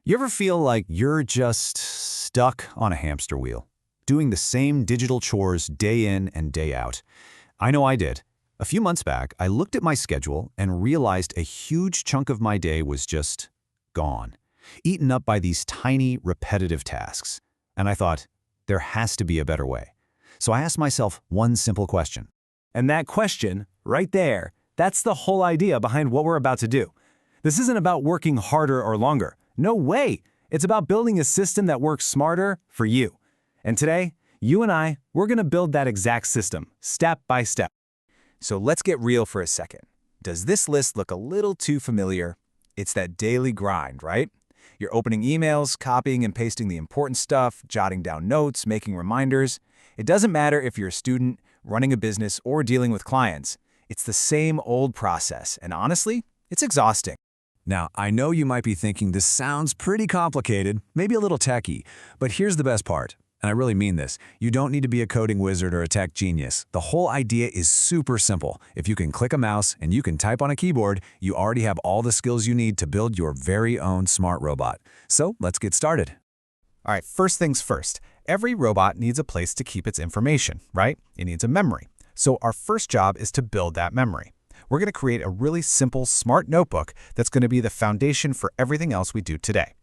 You ever feel like you're just stuck on a hamster wheel, doing the same digital chores day in and day out? I know I did. A few months back, I looked at my schedule and realized a huge chunk of my day was just gone, eaten up by these tiny, repetitive tasks. And I thought, there has to be a better way. So I asked myself one simple question. And that question, right there, that's the whole idea behind what we're about to do. This isn't about working harder or longer. No way! It's about building a system that works smarter for you. And today, you and we're going to build that exact system, step by step. So let's get real for a second. Does this list look a little too familiar? It's that daily grind, right? You're opening emails, copying and pasting the important stuff, jotting down notes, making reminders. It doesn't matter if you're a student, running a business, or dealing with clients. It's the same old process, and honestly, it's exhausting. Now, I know you might be thinking this sounds pretty complicated, maybe a little techy, but here's the best part, and I really mean this. You don't need to be a coding wizard or a tech genius. The whole idea is super simple. If you can click a mouse and you can type on a keyboard, you already have all the skills you need to build your very own smart robot. So let's get started. All right, first things first. Every robot needs a place to keep its information, right? It needs a memory. So our first job is to build that memory. We're going to create a really simple, smart notebook that's going to be the foundation for everything else we do today.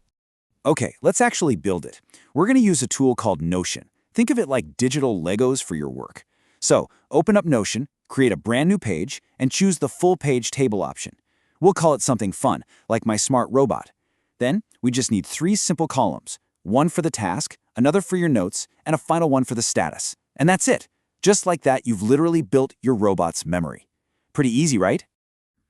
Okay, let's actually build it. We're going to use a tool called Notion. Think of it like digital Legos for your work. So, open up Notion, create a brand new page, and choose the full page table option. We'll call it something fun, like my smart robot. Then, we just need 3 simple columns, one for the task, another for your notes, and a final one for the status. And that's it. Just like that, you've literally built your robot's memory. Pretty easy, right?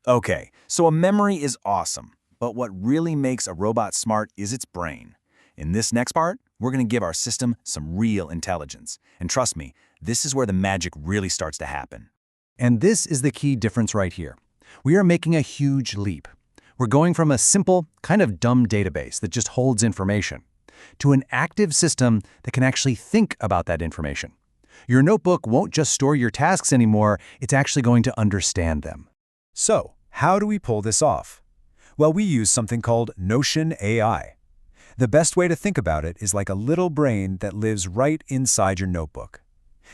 Okay, so a memory is awesome, but what really makes a robot smart is its brain. In this next part, we're going to give our system some real intelligence. And trust me, this is where the magic really starts to happen. And this is the key difference right here. We are making a huge leap. We're going from a simple, kind of dumb database that just holds information to an active system that can actually think about that information. Your notebook won't just store your tasks anymore, it's actually going to understand them. So, how do we pull this off? Well, we use something called Notion AI. The best way to think about it is like a little brain that lives right inside your notebook.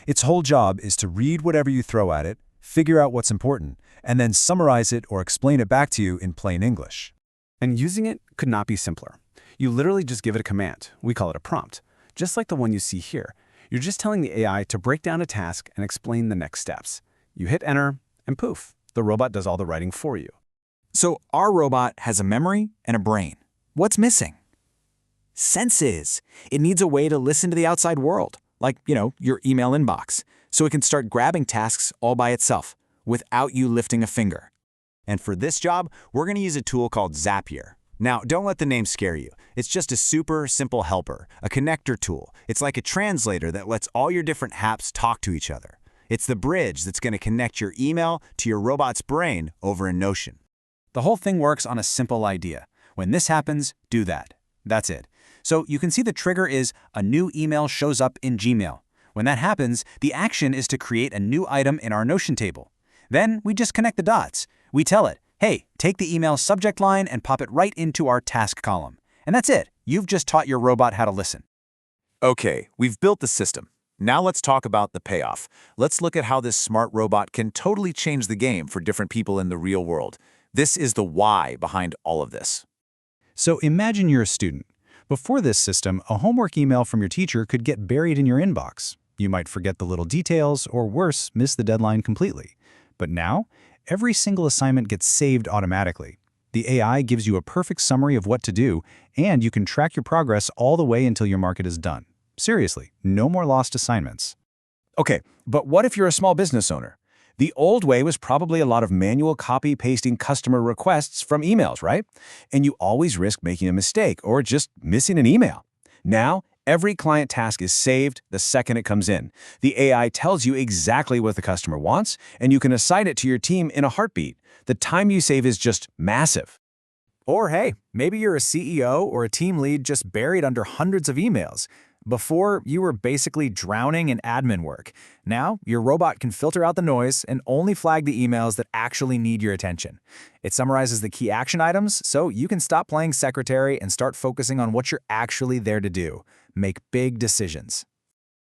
Its whole job is to read whatever you throw at it, figure out what's important, and then summarize it or explain it back to you in plain English. And using it could not be simpler. You literally just give it a command. We call it a prompt, just like the one you see here. You're just telling the AI to break down a task and explain the next steps. You hit enter, and poof, the robot does all the writing for you. So our robot has a memory and a brain. What's missing? Senses. It needs a way to listen to the outside world, like, your email inbox, so it can start grabbing tasks all by itself, without you lifting a finger. And for this job, we're going to use a tool called Zapier. Now, don't let the name scare you. It's just a super simple helper, a connector tool. It's like a translator that lets all your different apps talk to each other. It's the bridge that's going to connect your email to your robot's brain over in Notion. The whole thing works on a simple idea. When this happens, do that. That's it. So you can see the trigger is a new email shows up in Gmail. When that happens, the action is to create a new item in our Notion table. Then we just connect the dots. We tell it, hey, take the email subject line and pop it right into our task column. And that's it. You've just taught your robot how to listen. Okay, we've built the system. Now let's talk about the payoff. Let's look at how this smart robot can totally change the game for different people in the real world. This is the why behind all of this. So imagine you're a student. Before this system, a homework email from your teacher could get buried in your inbox. You might forget the little details, or worse, miss the deadline completely. But now, every single assignment gets saved automatically. The AI gives you a perfect summary of what to do, and you can track your progress all the way until your market is done. Seriously, no more lost assignments. Okay, but what if you're a small business owner? The old way was probably a lot of manual copy-pasting customer requests from emails, right? And you always risk making a mistake or just missing an email. Now, every client task is saved the second it comes in. The AI tells you exactly what the customer wants, and you can assign it to your team in a heartbeat. The time you save is just massive. Or hey, maybe you're a CEO or a team lead just buried under hundreds of emails. Before, you were basically drowning in admin work. Now, your robot can filter out the noise and only flag the emails that actually need your attention. It summarizes the key action items, so you can stop playing secretary and start focusing on what you're actually there to do. Make big decisions.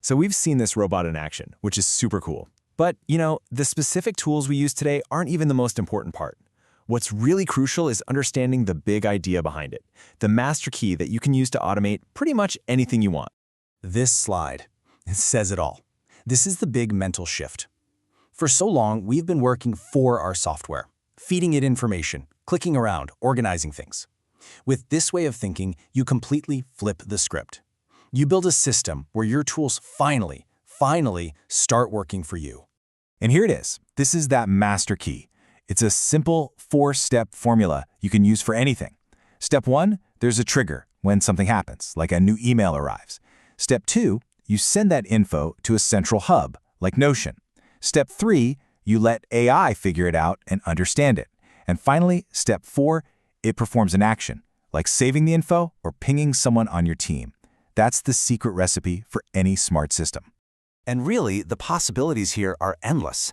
So we've seen this robot in action, which is super cool. But, the specific tools we use today aren't even the most important part. What's really crucial is understanding the big idea behind it, the master key that you can use to automate pretty much anything you want. This slide, it says it all. This is the big mental shift. For so long, we've been working for our software, feeding it information, clicking around, organizing things. With this way of thinking, you completely flip the script. You build a system where your tools finally start working for you. And here it is. This is that master key. It's a simple 4-step formula you can use for anything. Step 1, there's a trigger when something happens, like a new email arrives. Step 2, you send that info to a central hub, like Notion. Step 3, you let AI figure it out and understand it. And finally, step 4, it performs an action, like saving the info or pinging someone on your team. That's the secret recipe for any smart system. And really, the possibilities here are endless.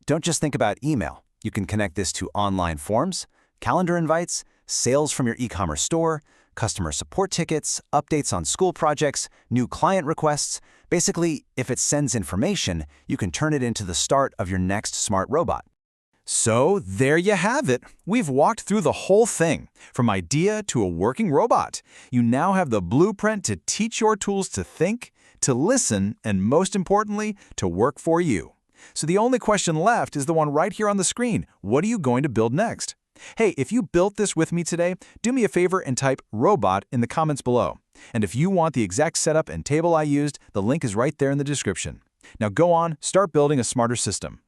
Don't just think about email. You can connect this to online forms, calendar invites, sales from your e-commerce store, customer support tickets, updates on school projects, new client requests. Basically, if it sends information, you can turn it into the start of your next smart robot. So there you have it. We've walked through the whole thing, from idea to a working robot. You now have the blueprint to teach your tools to think, to listen, and most importantly, to work for you. So the only question left is the one right here on the screen. What are you going to build next? Hey, if you built this with me today, do me a favor and type robot in the comments below. And if you want the exact setup and table I used, the link is right there in the description. Now go on, start building a smarter system.